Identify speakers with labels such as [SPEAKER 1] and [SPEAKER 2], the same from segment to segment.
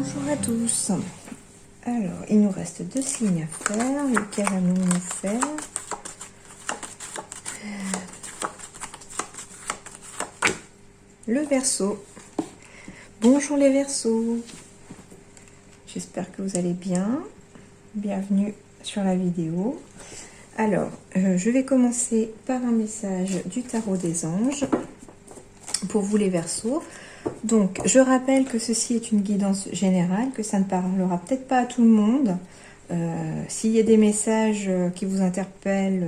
[SPEAKER 1] Bonjour à tous. Alors, il nous reste 2 signes à faire. Lequel allons-nous faire? Le Verseau. Bonjour les Verseaux. J'espère que vous allez bien. Bienvenue sur la vidéo. Alors, je vais commencer par un message du tarot des anges pour vous les Verseaux. Donc, je rappelle que ceci est une guidance générale, que ça ne parlera peut-être pas à tout le monde. S'il y a des messages qui vous interpellent,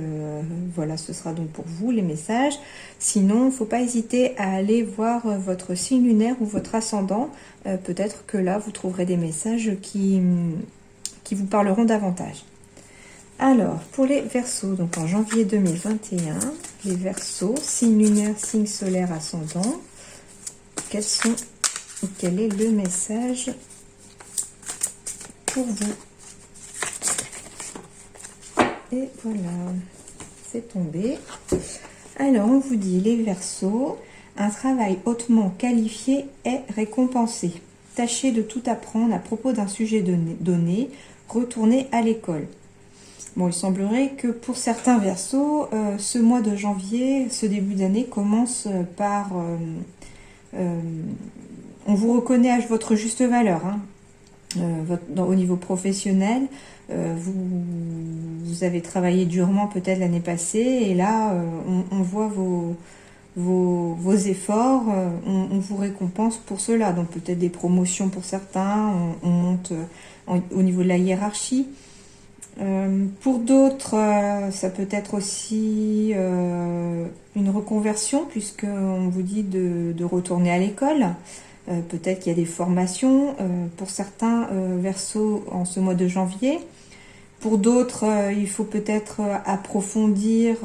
[SPEAKER 1] voilà, ce sera donc pour vous les messages. Sinon, il ne faut pas hésiter à aller voir votre signe lunaire ou votre ascendant. Peut-être que là, vous trouverez des messages qui vous parleront davantage. Alors, pour les Verseaux, donc en janvier 2021, les Verseaux, signe lunaire, signe solaire, ascendant. Quel est le message pour vous? Et voilà, c'est tombé. Alors, on vous dit, les Verseaux, un travail hautement qualifié est récompensé. Tâchez de tout apprendre à propos d'un sujet donné. Retournez à l'école. Bon, il semblerait que pour certains Verseaux, ce mois de janvier, ce début d'année commence par... on vous reconnaît à votre juste valeur, hein. Au niveau professionnel, vous avez travaillé durement peut-être l'année passée, et là, on voit vos efforts, on vous récompense pour cela. Donc peut-être des promotions pour certains, on monte au niveau de la hiérarchie. Pour d'autres, ça peut être aussi une reconversion, puisqu'on vous dit de retourner à l'école. Peut-être qu'il y a des formations pour certains Verseaux en ce mois de janvier. Pour d'autres, il faut peut-être approfondir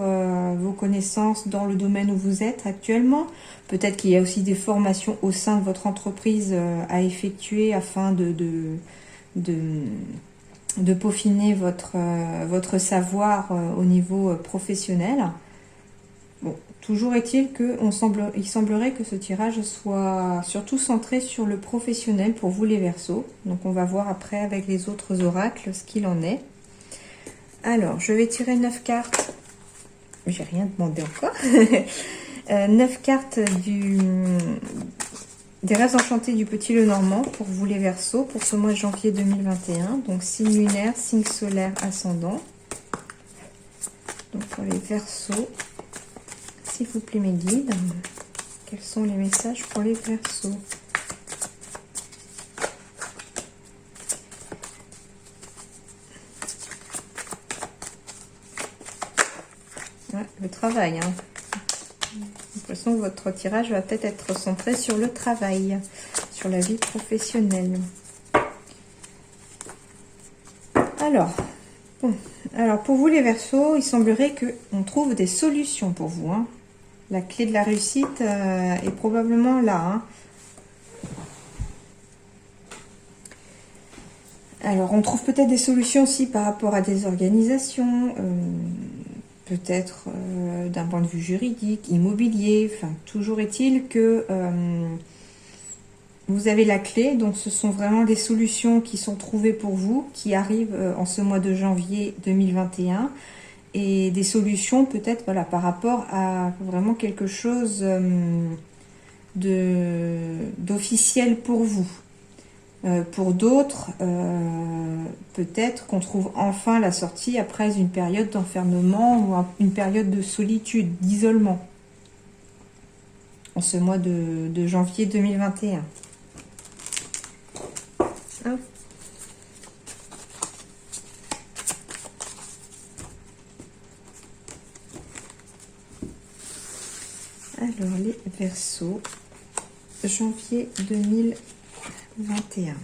[SPEAKER 1] vos connaissances dans le domaine où vous êtes actuellement. Peut-être qu'il y a aussi des formations au sein de votre entreprise à effectuer afin de peaufiner votre savoir au niveau professionnel. Bon, toujours est-il il semblerait que ce tirage soit surtout centré sur le professionnel pour vous les Verseaux. Donc on va voir après avec les autres oracles ce qu'il en est. Alors, je vais tirer 9 cartes. J'ai rien demandé encore. 9 cartes des rêves enchantés du Petit Lenormand pour vous les Verseaux pour ce mois de janvier 2021. Donc signe lunaire, signe solaire, ascendant. Donc pour les Verseaux, s'il vous plaît mes guides, quels sont les messages pour les Verseaux? Ouais, le travail, hein. De toute façon, votre tirage va peut-être être centré sur le travail, sur la vie professionnelle. Alors, bon, alors pour vous les Verseaux, il semblerait qu'on trouve des solutions pour vous, hein. La clé de la réussite est probablement là, hein. Alors, on trouve peut-être des solutions aussi par rapport à des organisations, peut-être d'un point de vue juridique, immobilier. Enfin, toujours est-il que vous avez la clé. Donc, ce sont vraiment des solutions qui sont trouvées pour vous, qui arrivent en ce mois de janvier 2021. Et des solutions peut-être voilà, par rapport à vraiment quelque chose d'officiel pour vous. Pour d'autres, peut-être qu'on trouve enfin la sortie après une période d'enfermement ou une période de solitude, d'isolement, en ce mois de janvier 2021. Hop. Alors, les Verseaux, janvier 2021.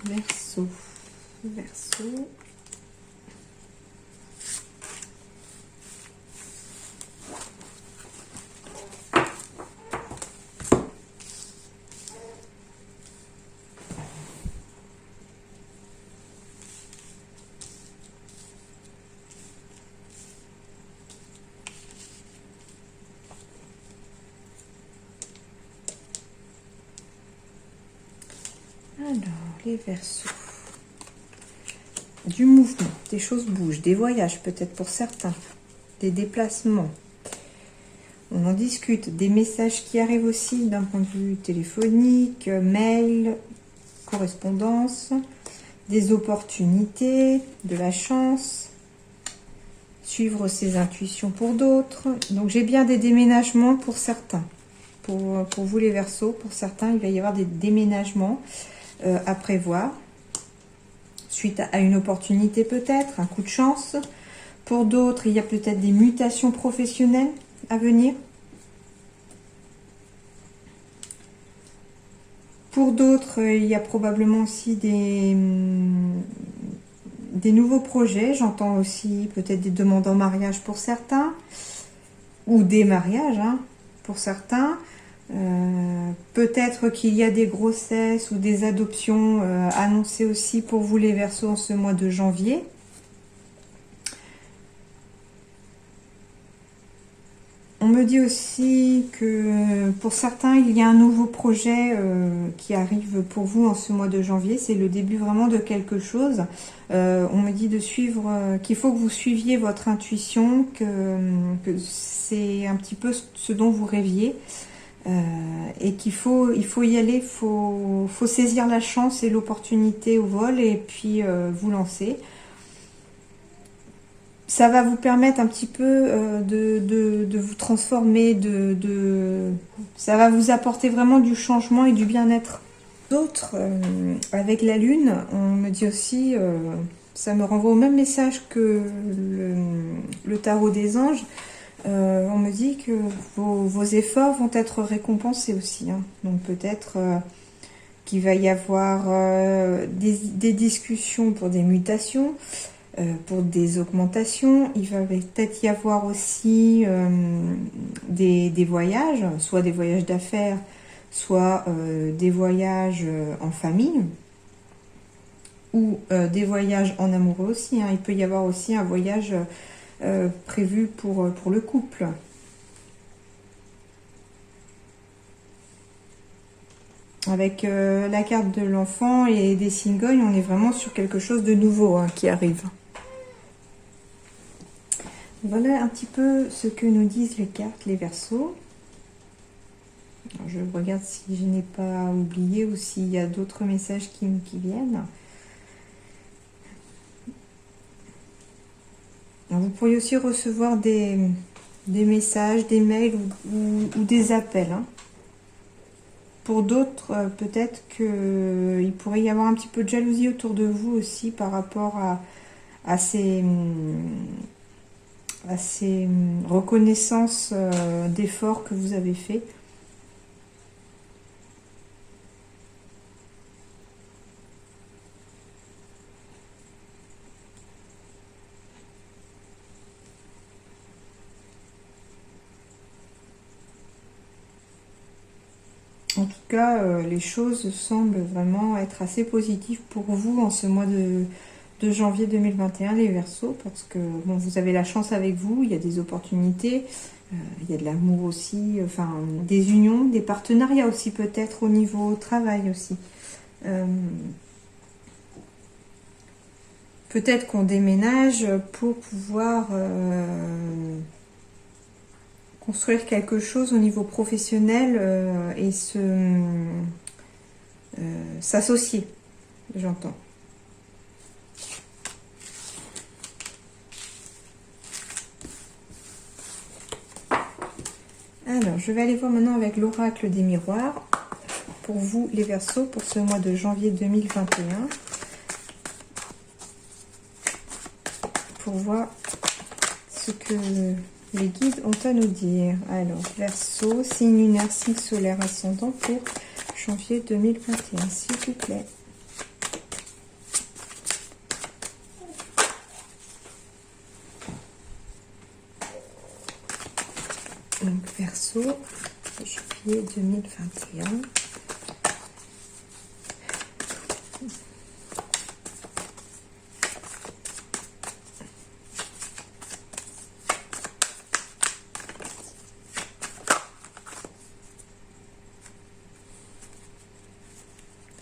[SPEAKER 1] Verseau, Verseau. Alors, les Verseaux. Du mouvement, des choses bougent, des voyages peut-être pour certains, des déplacements. On en discute, des messages qui arrivent aussi d'un point de vue téléphonique, mail, correspondance, des opportunités, de la chance, suivre ses intuitions pour d'autres. Donc j'ai bien des déménagements pour certains. Pour vous les Verseaux, pour certains, il va y avoir des déménagements à prévoir. Suite à une opportunité peut-être, un coup de chance. Pour d'autres, il y a peut-être des mutations professionnelles à venir. Pour d'autres, il y a probablement aussi des nouveaux projets. J'entends aussi peut-être des demandes en mariage pour certains. Ou des mariages hein, pour certains. Peut-être qu'il y a des grossesses ou des adoptions annoncées aussi pour vous les Verseaux en ce mois de janvier. On me dit aussi que pour certains, il y a un nouveau projet qui arrive pour vous en ce mois de janvier. C'est le début vraiment de quelque chose. On me dit de suivre, qu'il faut que vous suiviez votre intuition, que c'est un petit peu ce dont vous rêviez. Et il faut y aller, il faut saisir la chance et l'opportunité au vol et puis vous lancer. Ça va vous permettre un petit peu de vous transformer, ça va vous apporter vraiment du changement et du bien-être. D'autres, avec la lune, on me dit aussi, ça me renvoie au même message que le tarot des anges. On me dit que vos efforts vont être récompensés aussi. Hein. Donc peut-être qu'il va y avoir des discussions pour des mutations, pour des augmentations. Il va peut-être y avoir aussi des voyages, soit des voyages d'affaires, soit des voyages en famille, ou des voyages en amoureux aussi. Hein. Il peut y avoir aussi un voyage prévu pour le couple. Avec la carte de l'enfant et des cigognes, on est vraiment sur quelque chose de nouveau hein, qui arrive. Voilà un petit peu ce que nous disent les cartes, les Verseaux. Alors, je regarde si je n'ai pas oublié ou s'il y a d'autres messages qui viennent. Alors, vous pourriez aussi recevoir des messages, des mails ou des appels. Hein. Pour d'autres, peut-être qu'il pourrait y avoir un petit peu de jalousie autour de vous aussi par rapport à ces reconnaissances d'efforts que vous avez fait. En tout cas, les choses semblent vraiment être assez positives pour vous en ce mois de janvier 2021, les Verseaux, parce que bon, vous avez la chance avec vous, il y a des opportunités, il y a de l'amour aussi, enfin des unions, des partenariats aussi peut-être au niveau travail aussi. Peut-être qu'on déménage pour pouvoir construire quelque chose au niveau professionnel et s'associer, j'entends. Alors, je vais aller voir maintenant avec l'oracle des miroirs pour vous les Verseaux pour ce mois de janvier 2021 pour voir ce que les guides ont à nous dire. Alors, Verseau, signe lunaire, signe solaire ascendant pour janvier 2021, s'il vous plaît. Donc, Verseau, janvier 2021.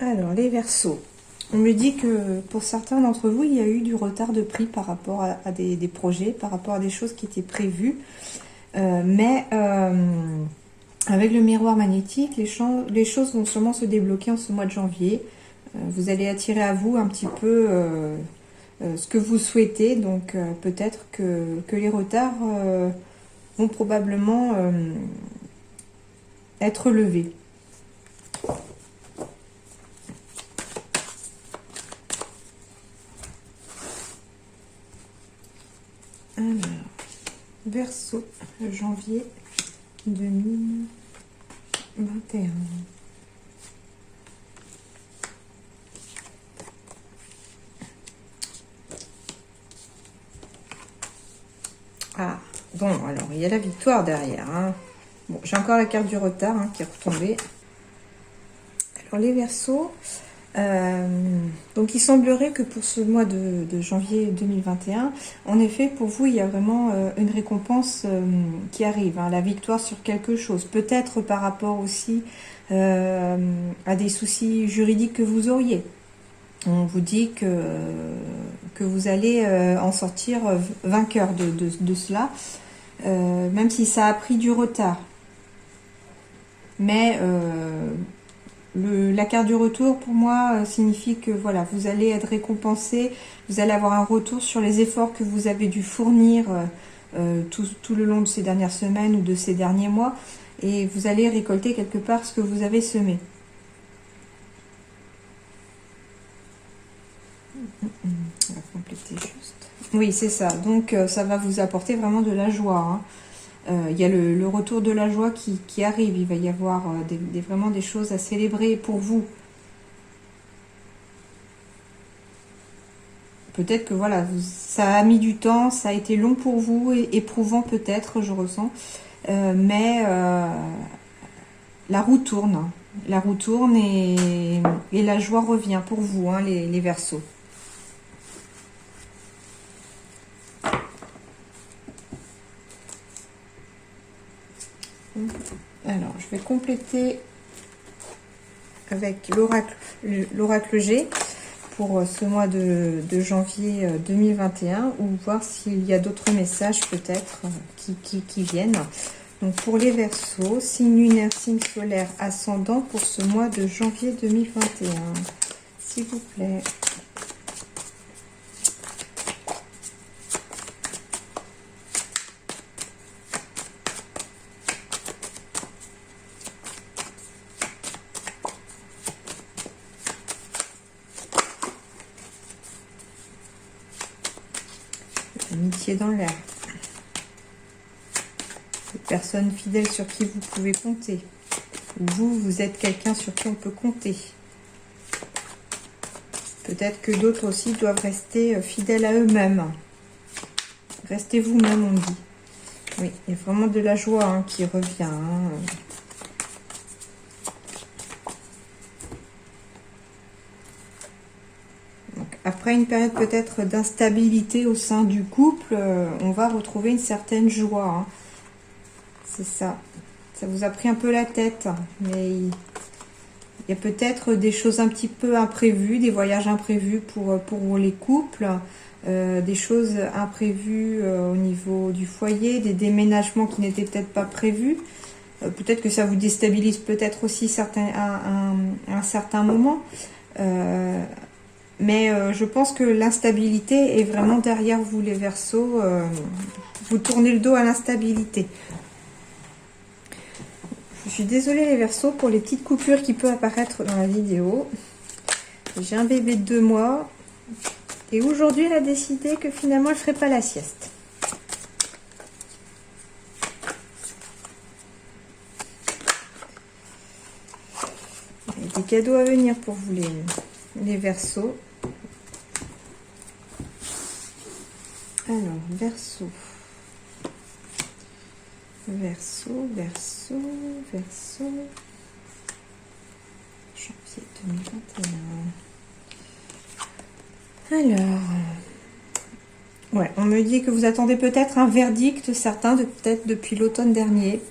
[SPEAKER 1] Alors, les Verseaux. On me dit que pour certains d'entre vous, il y a eu du retard de prix par rapport à des projets, par rapport à des choses qui étaient prévues. Mais avec le miroir magnétique, les choses vont sûrement se débloquer en ce mois de janvier. Vous allez attirer à vous un petit peu ce que vous souhaitez. Donc peut-être que les retards vont probablement être levés. Alors, Verseau, janvier 2021. Ah, bon, alors, il y a la victoire derrière. Hein. Bon, j'ai encore la carte du retard qui est retombée. Alors, les Verseaux... donc il semblerait que pour ce mois de janvier 2021, en effet pour vous il y a vraiment une récompense qui arrive, la victoire sur quelque chose, peut-être par rapport aussi à des soucis juridiques que vous auriez. On vous dit que vous allez en sortir vainqueur de cela, même si ça a pris du retard. Mais la carte du retour, pour moi, signifie que voilà, vous allez être récompensé, vous allez avoir un retour sur les efforts que vous avez dû fournir tout le long de ces dernières semaines ou de ces derniers mois, et vous allez récolter quelque part ce que vous avez semé. On va compléter juste. Oui, c'est ça. Donc, ça va vous apporter vraiment de la joie. Il y a le retour de la joie qui arrive. Il va y avoir vraiment des choses à célébrer pour vous. Peut-être que voilà, ça a mis du temps, ça a été long pour vous, éprouvant peut-être, je ressens. Mais la roue tourne. La roue tourne et la joie revient pour vous, les Verseaux. Alors, je vais compléter avec l'oracle G pour ce mois de janvier 2021 ou voir s'il y a d'autres messages peut-être qui viennent. Donc pour les Verseaux, signe lunaire, signe solaire, ascendant pour ce mois de janvier 2021. S'il vous plaît. Amitié dans l'air. Des personnes fidèles sur qui vous pouvez compter. Ou vous êtes quelqu'un sur qui on peut compter. Peut-être que d'autres aussi doivent rester fidèles à eux-mêmes. Restez vous-même, on dit. Oui, il y a vraiment de la joie qui revient. Après une période peut-être d'instabilité au sein du couple, on va retrouver une certaine joie. C'est ça. Ça vous a pris un peu la tête. Mais il y a peut-être des choses un petit peu imprévues, des voyages imprévus pour les couples, des choses imprévues au niveau du foyer, des déménagements qui n'étaient peut-être pas prévus. Peut-être que ça vous déstabilise peut-être aussi un certain moment. Mais je pense que l'instabilité est vraiment derrière vous, les Verseaux. Vous tournez le dos à l'instabilité. Je suis désolée, les Verseaux, pour les petites coupures qui peuvent apparaître dans la vidéo. J'ai un bébé de 2 mois. Et aujourd'hui, elle a décidé que finalement, elle ne ferait pas la sieste. Il y a des cadeaux à venir pour vous, les Verseaux. Alors, Verseau. Verseau, Verseau, Verseau. Janvier 2021. Alors, ouais, on me dit que vous attendez peut-être un verdict, certains, peut-être depuis l'automne dernier.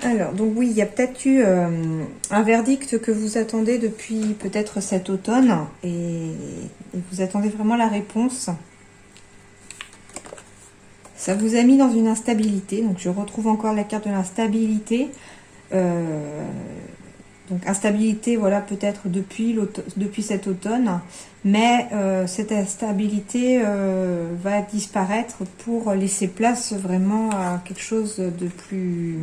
[SPEAKER 1] Alors, donc oui, il y a peut-être eu un verdict que vous attendez depuis peut-être cet automne et vous attendez vraiment la réponse. Ça vous a mis dans une instabilité, donc je retrouve encore la carte de l'instabilité. Donc instabilité, voilà, peut-être depuis cet automne, mais cette instabilité va disparaître pour laisser place vraiment à quelque chose de plus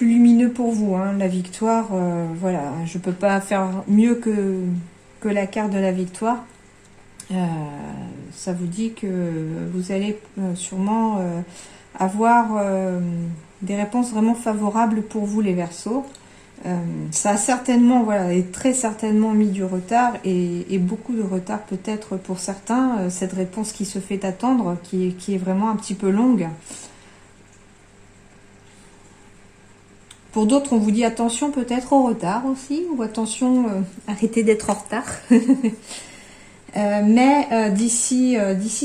[SPEAKER 1] lumineux pour vous, hein. La victoire, voilà, je peux pas faire mieux que la carte de la victoire. Ça vous dit que vous allez sûrement avoir des réponses vraiment favorables pour vous, les Verseaux. Ça a certainement, voilà, et très certainement mis du retard et beaucoup de retard peut-être pour certains. Cette réponse qui se fait attendre, qui est vraiment un petit peu longue. Pour d'autres, on vous dit attention peut-être au retard aussi, ou attention, arrêtez d'être en retard. Mais d'ici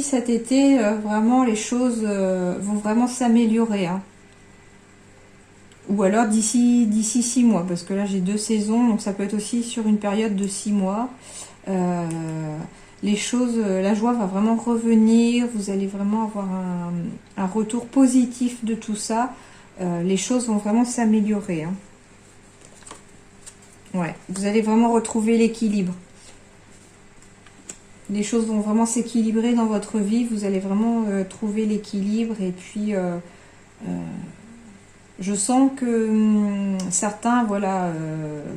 [SPEAKER 1] cet été, vraiment les choses vont vraiment s'améliorer, hein. Ou alors d'ici 6 mois, parce que là j'ai 2 saisons, donc ça peut être aussi sur une période de 6 mois. Les choses, la joie va vraiment revenir, vous allez vraiment avoir un retour positif de tout ça. Les choses vont vraiment s'améliorer, hein. Ouais, vous allez vraiment retrouver l'équilibre. Les choses vont vraiment s'équilibrer dans votre vie, vous allez vraiment trouver l'équilibre et puis je sens que certains, voilà,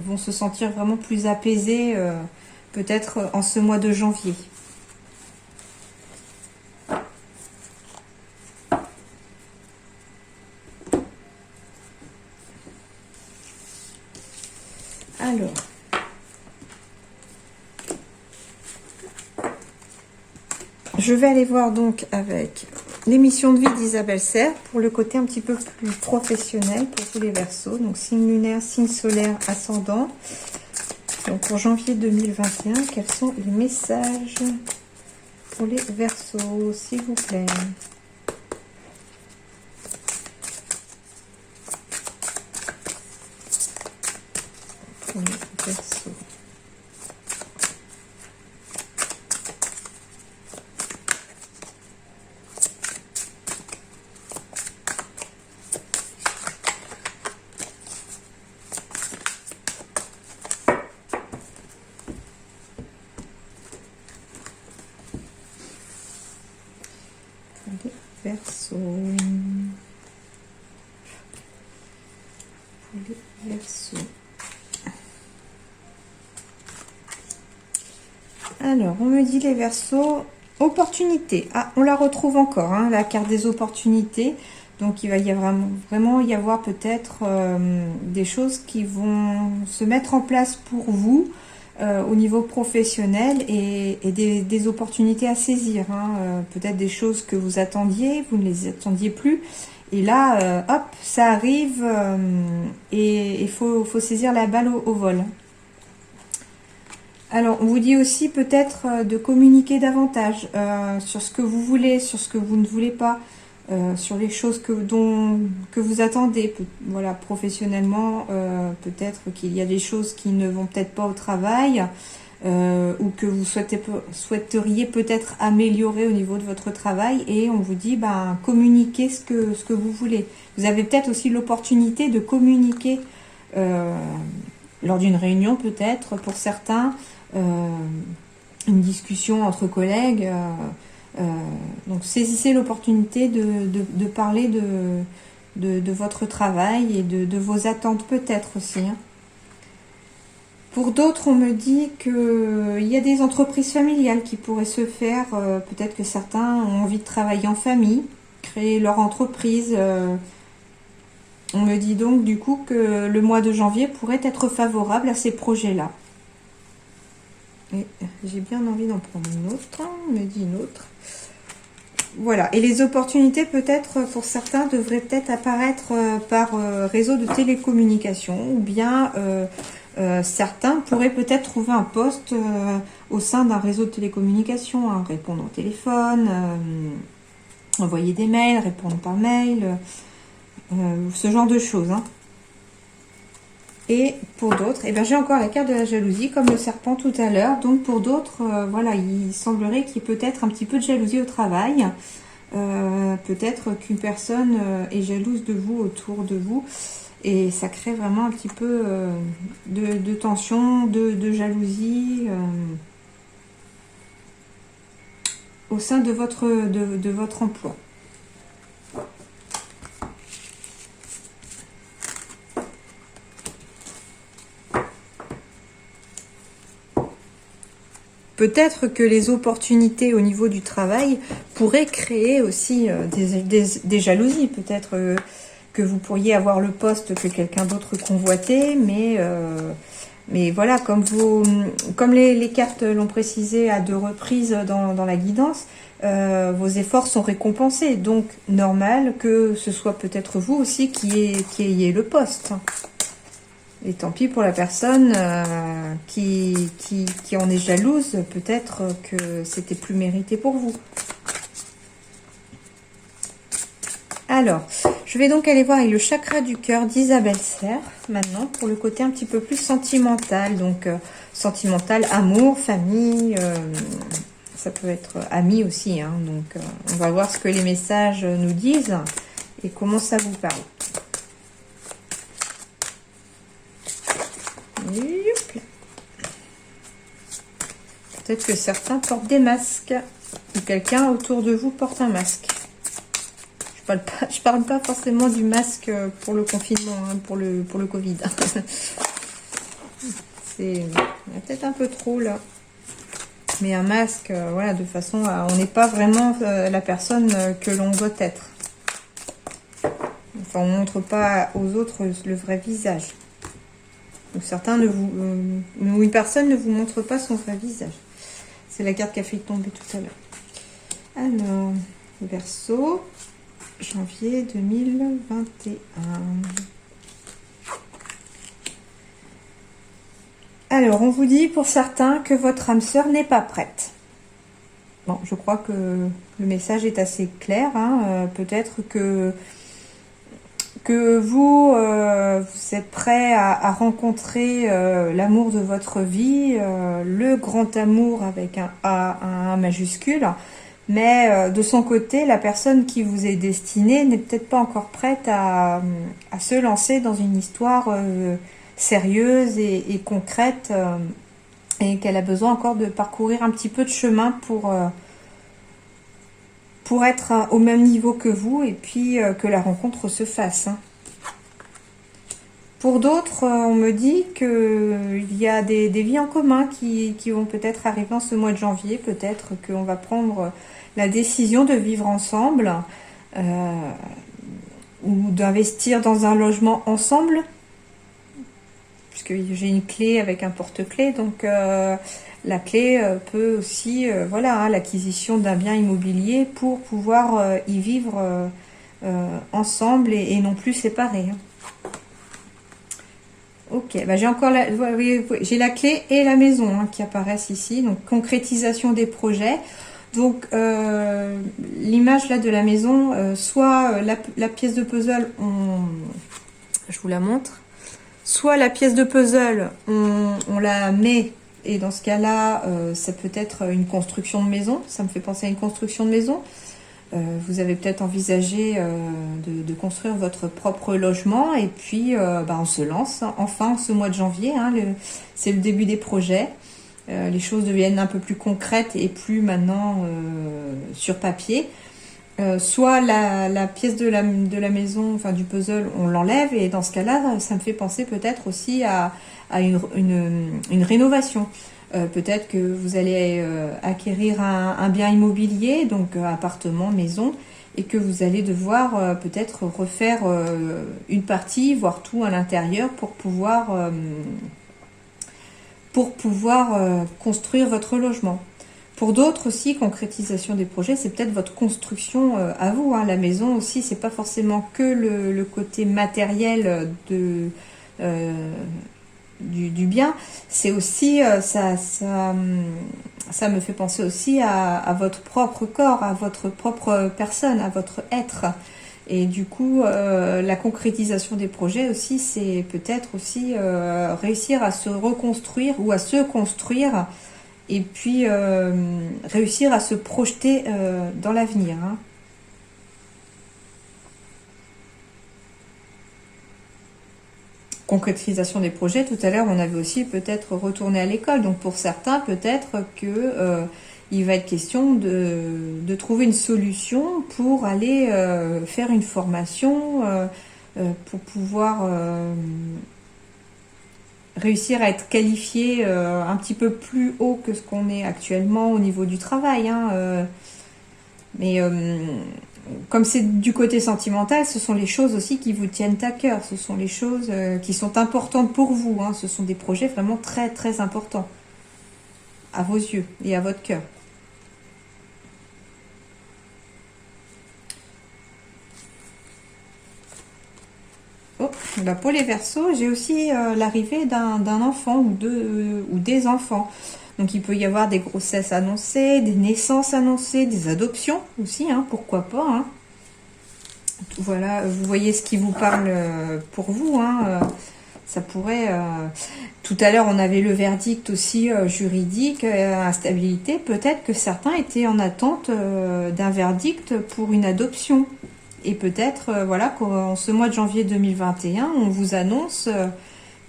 [SPEAKER 1] vont se sentir vraiment plus apaisés peut-être en ce mois de janvier. Alors, je vais aller voir donc avec l'émission de vie d'Isabelle Serre pour le côté un petit peu plus professionnel pour tous les Verseaux. Donc signe lunaire, signe solaire, ascendant. Donc pour janvier 2021, quels sont les messages pour les Verseaux, s'il vous plaît? Pour les Verseaux. Verseaux. Les Verseaux. Alors, on me dit les Verseaux, opportunité. Ah, on la retrouve encore, hein, la carte des opportunités. Donc, il va y avoir vraiment y avoir peut-être des choses qui vont se mettre en place pour vous au niveau professionnel et des opportunités à saisir, hein. Peut-être des choses que vous attendiez, vous ne les attendiez plus. Et là, hop, ça arrive et il faut saisir la balle au vol. Alors, on vous dit aussi peut-être de communiquer davantage sur ce que vous voulez, sur ce que vous ne voulez pas, sur les choses que vous attendez, voilà, professionnellement. Peut-être qu'il y a des choses qui ne vont peut-être pas au travail ou que vous souhaiteriez peut-être améliorer au niveau de votre travail. Et on vous dit, ben, communiquez ce que vous voulez. Vous avez peut-être aussi l'opportunité de communiquer lors d'une réunion, peut-être, pour certains, une discussion entre collègues. Donc saisissez l'opportunité de parler de votre travail et de vos attentes peut-être aussi, hein. Pour d'autres, on me dit qu'il y a des entreprises familiales qui pourraient se faire. Peut-être que certains ont envie de travailler en famille, créer leur entreprise. On me dit donc du coup que le mois de janvier pourrait être favorable à ces projets-là. Et j'ai bien envie d'en prendre une autre. On me dit une autre. Voilà. Et les opportunités, peut-être, pour certains, devraient peut-être apparaître par réseau de télécommunication. Ou bien certains pourraient peut-être trouver un poste au sein d'un réseau de télécommunication, hein, répondre au téléphone, envoyer des mails, répondre par mail, ce genre de choses. Hein. Et pour d'autres, eh bien, j'ai encore la carte de la jalousie, comme le serpent tout à l'heure. Donc pour d'autres, voilà, il semblerait qu'il y ait peut-être un petit peu de jalousie au travail. Peut-être qu'une personne est jalouse de vous, autour de vous. Et ça crée vraiment un petit peu de tension, de jalousie au sein de votre emploi. Peut-être que les opportunités au niveau du travail pourraient créer aussi des jalousies. Peut-être que vous pourriez avoir le poste que quelqu'un d'autre convoitait, mais voilà, comme les cartes l'ont précisé à 2 reprises dans la guidance, vos efforts sont récompensés. Donc, normal que ce soit peut-être vous aussi qui ayez le poste. Et tant pis pour la personne qui en est jalouse, peut-être que c'était plus mérité pour vous. Alors, je vais donc aller voir avec le chakra du cœur d'Isabelle Serre, maintenant, pour le côté un petit peu plus sentimental. Donc, sentimental, amour, famille, ça peut être amis aussi. Hein, donc, on va voir ce que les messages nous disent et comment ça vous parle. Peut-être que certains portent des masques ou quelqu'un autour de vous porte un masque. Je parle pas forcément du masque pour le confinement, hein, pour le Covid. C'est peut-être un peu trop là. Mais un masque, voilà, de façon à... On n'est pas vraiment la personne que l'on doit être. Enfin, on ne montre pas aux autres le vrai visage. Donc certains ou une personne ne vous montre pas son vrai visage. C'est la carte qui a fait tomber tout à l'heure. Alors, Verseau, janvier 2021. Alors, on vous dit pour certains que votre âme sœur n'est pas prête. Bon, je crois que le message est assez clair. Hein. Peut-être que vous êtes prêt à rencontrer l'amour de votre vie, le grand amour avec un A majuscule, mais de son côté, la personne qui vous est destinée n'est peut-être pas encore prête à se lancer dans une histoire sérieuse et concrète, et qu'elle a besoin encore de parcourir un petit peu de chemin pour être au même niveau que vous, et puis que la rencontre se fasse. Hein. Pour d'autres, on me dit qu'il y a des vies en commun qui vont peut-être arriver en ce mois de janvier. Peut-être qu'on va prendre la décision de vivre ensemble ou d'investir dans un logement ensemble. Puisque j'ai une clé avec un porte-clés, donc la clé peut aussi, voilà, hein, l'acquisition d'un bien immobilier pour pouvoir y vivre ensemble et non plus séparés. Hein. Ok, bah j'ai encore j'ai la clé et la maison hein, qui apparaissent ici, donc concrétisation des projets. Donc l'image là de la maison, soit la pièce de puzzle, je vous la montre. Soit la pièce de puzzle, on la met, et dans ce cas-là, ça peut être une construction de maison. Ça me fait penser à une construction de maison. Vous avez peut-être envisagé de construire votre propre logement, et puis on se lance enfin ce mois de janvier. Hein, c'est le début des projets. Les choses deviennent un peu plus concrètes et plus maintenant sur papier. Soit la pièce de la maison, enfin du puzzle, on l'enlève, et dans ce cas-là, ça me fait penser peut-être aussi à une rénovation. Peut-être que vous allez acquérir un bien immobilier, donc appartement, maison, et que vous allez devoir peut-être refaire une partie, voire tout à l'intérieur pour pouvoir construire votre logement. Pour d'autres aussi, concrétisation des projets, c'est peut-être votre construction à vous. Hein. La maison aussi, c'est pas forcément que le côté matériel du bien. C'est aussi, ça me fait penser aussi à votre propre corps, à votre propre personne, à votre être. Et du coup, la concrétisation des projets aussi, c'est peut-être aussi réussir à se reconstruire ou à se construire et puis réussir à se projeter dans l'avenir. Hein. Concrétisation des projets, tout à l'heure on avait aussi peut-être retourné à l'école, donc pour certains peut-être que il va être question de trouver une solution pour aller faire une formation pour pouvoir réussir à être qualifié un petit peu plus haut que ce qu'on est actuellement au niveau du travail, hein, mais comme c'est du côté sentimental, ce sont les choses aussi qui vous tiennent à cœur. Ce sont les choses qui sont importantes pour vous. Hein. Ce sont des projets vraiment très très importants à vos yeux et à votre cœur. Oh, là pour les Verseaux, j'ai aussi l'arrivée d'un enfant ou des enfants. Donc il peut y avoir des grossesses annoncées, des naissances annoncées, des adoptions aussi, hein, pourquoi pas. Hein. Voilà, vous voyez ce qui vous parle pour vous. Hein, ça pourrait... Tout à l'heure, on avait le verdict aussi juridique, instabilité. Peut-être que certains étaient en attente d'un verdict pour une adoption. Et peut-être, voilà, qu'en ce mois de janvier 2021, on vous annonce...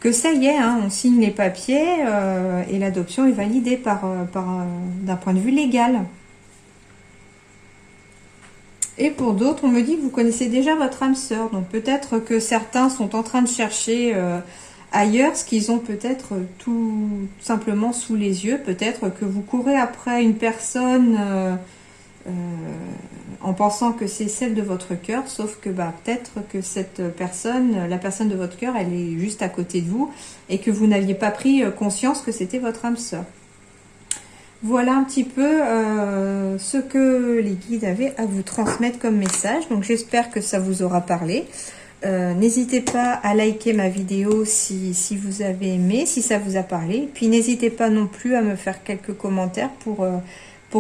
[SPEAKER 1] que ça y est, hein, on signe les papiers et l'adoption est validée d'un point de vue légal. Et pour d'autres, on me dit que vous connaissez déjà votre âme sœur. Donc peut-être que certains sont en train de chercher ailleurs ce qu'ils ont peut-être tout simplement sous les yeux. Peut-être que vous courez après une personne en pensant que c'est celle de votre cœur, sauf que peut-être que cette personne, la personne de votre cœur, elle est juste à côté de vous et que vous n'aviez pas pris conscience que c'était votre âme sœur. Voilà un petit peu ce que les guides avaient à vous transmettre comme message. Donc j'espère que ça vous aura parlé. N'hésitez pas à liker ma vidéo si vous avez aimé, si ça vous a parlé. Puis n'hésitez pas non plus à me faire quelques commentaires pour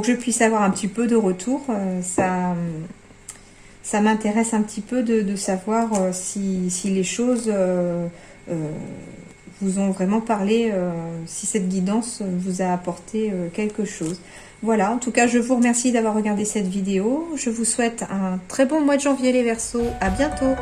[SPEAKER 1] que je puisse avoir un petit peu de retour. Ça m'intéresse un petit peu de savoir si les choses vous ont vraiment parlé, si cette guidance vous a apporté quelque chose. Voilà, en tout cas, je vous remercie d'avoir regardé cette vidéo. Je vous souhaite un très bon mois de janvier les Verseaux. À bientôt.